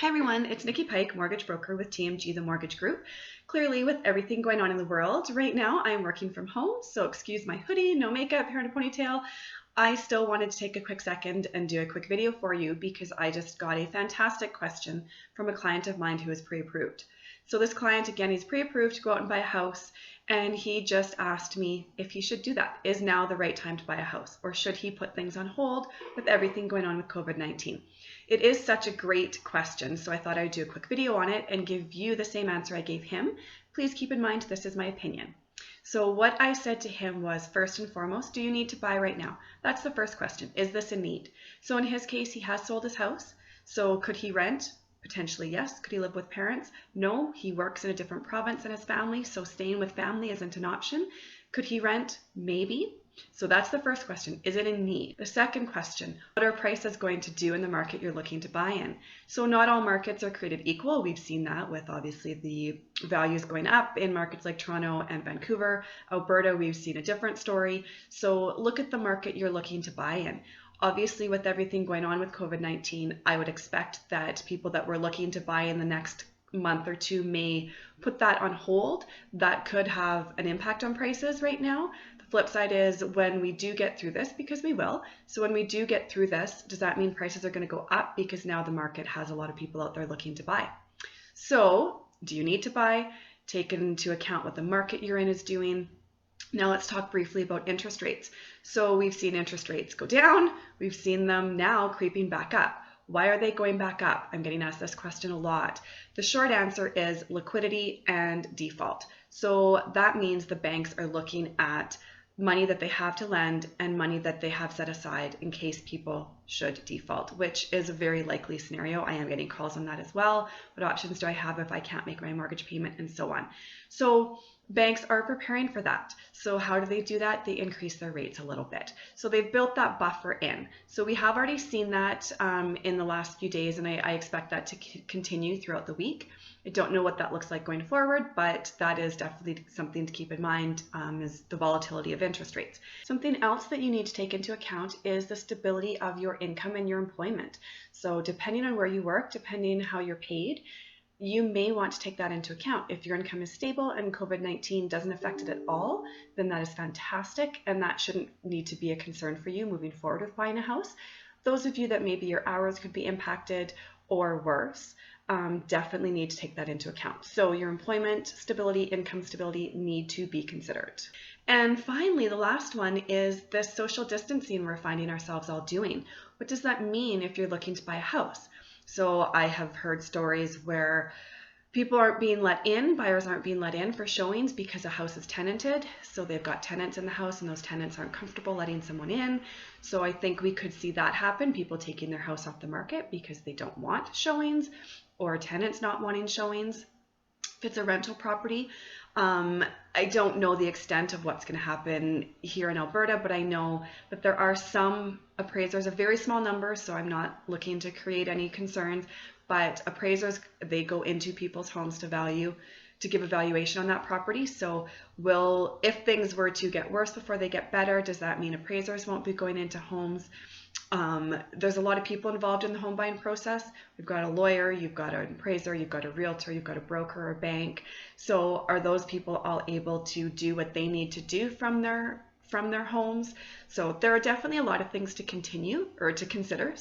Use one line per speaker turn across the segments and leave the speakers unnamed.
Hi everyone, it's Nikki Pike, mortgage broker with TMG, the mortgage group. Clearly, with everything going on in the world right now, I am working from home, so excuse my hoodie, no makeup, hair in a ponytail. I still wanted to take a quick second and do a quick video for you because I just got a fantastic question from a client of mine who is pre-approved. So this client, again, he's pre-approved to go out and buy a house, and he just asked me if he should do that. Is now the right time to buy a house, or should he put things on hold with everything going on with COVID-19? It is such a great question, so I thought I'd do a quick video on it and give you the same answer I gave him. Please keep in mind this is my opinion. So what I said to him was, first and foremost, do you need to buy right now? That's the first question. Is this a need? So in his case, he has sold his house. So could he rent? Potentially, yes. Could he live with parents? No. He works in a different province than his family, so staying with family isn't an option. Could he rent? Maybe. So that's the first question. Is it a need? The second question, what are prices going to do in the market you're looking to buy in? So not all markets are created equal. We've seen that with obviously the values going up in markets like Toronto and Vancouver. Alberta, we've seen a different story. So look at the market you're looking to buy in. Obviously, with everything going on with COVID-19, I would expect that people that were looking to buy in the next month or two may put that on hold. That could have an impact on prices right now. The flip side is when we do get through this, because we will, so when we do get through this, does that mean prices are going to go up because now the market has a lot of people out there looking to buy? So do you need to buy? Take into account what the market you're in is doing. Now let's talk briefly about interest rates. So we've seen interest rates go down. We've seen them now creeping back up. Why are they going back up? I'm getting asked this question a lot. The short answer is liquidity and default. So that means the banks are looking at money that they have to lend and money that they have set aside in case people should default, which is a very likely scenario. I am getting calls on that as well. What options do I have if I can't make my mortgage payment and so on? So banks are preparing for that. So how do they do that? They increase their rates a little bit. So they've built that buffer in. So we have already seen that in the last few days, and I expect that to continue throughout the week. I don't know what that looks like going forward, but that is definitely something to keep in mind, is the volatility of interest rates. Something else that you need to take into account is the stability of your income and your employment. So depending on where you work, depending on how you're paid, you may want to take that into account. If your income is stable and COVID-19 doesn't affect it at all, then that is fantastic, and that shouldn't need to be a concern for you moving forward with buying a house. Those of you that maybe your hours could be impacted or worse, definitely need to take that into account. So your employment stability, income stability need to be considered. And finally, the last one is the social distancing we're finding ourselves all doing. What does that mean if you're looking to buy a house? So I have heard stories where people aren't being let in, buyers aren't being let in for showings because a house is tenanted. So they've got tenants in the house and those tenants aren't comfortable letting someone in. So I think we could see that happen, people taking their house off the market because they don't want showings, or tenants not wanting showings. If it's a rental property, I don't know the extent of what's going to happen here in Alberta, but I know that there are some appraisers, a very small number, so I'm not looking to create any concerns, but appraisers, they go into people's homes to give a valuation on that property. So if things were to get worse before they get better, does that mean appraisers won't be going into homes? There's a lot of people involved in the home buying process. We've got a lawyer, you've got an appraiser, you've got a realtor, you've got a broker or a bank. So are those people all able to do what they need to do from their homes? So there are definitely a lot of things to consider.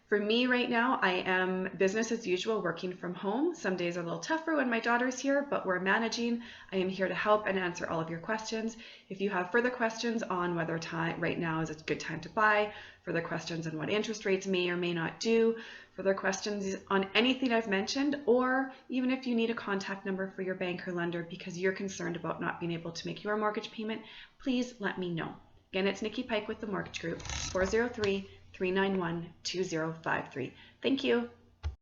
For me right now, I am business as usual, working from home. Some days are a little tougher when my daughter's here, but we're managing. I am here to help and answer all of your questions. If you have further questions on whether right now is a good time to buy, further questions on what interest rates may or may not do, further questions on anything I've mentioned, or even if you need a contact number for your bank or lender because you're concerned about not being able to make your mortgage payment, please let me know. Again, it's Nikki Pike with the Mortgage Group, 403-391-2053. Thank you.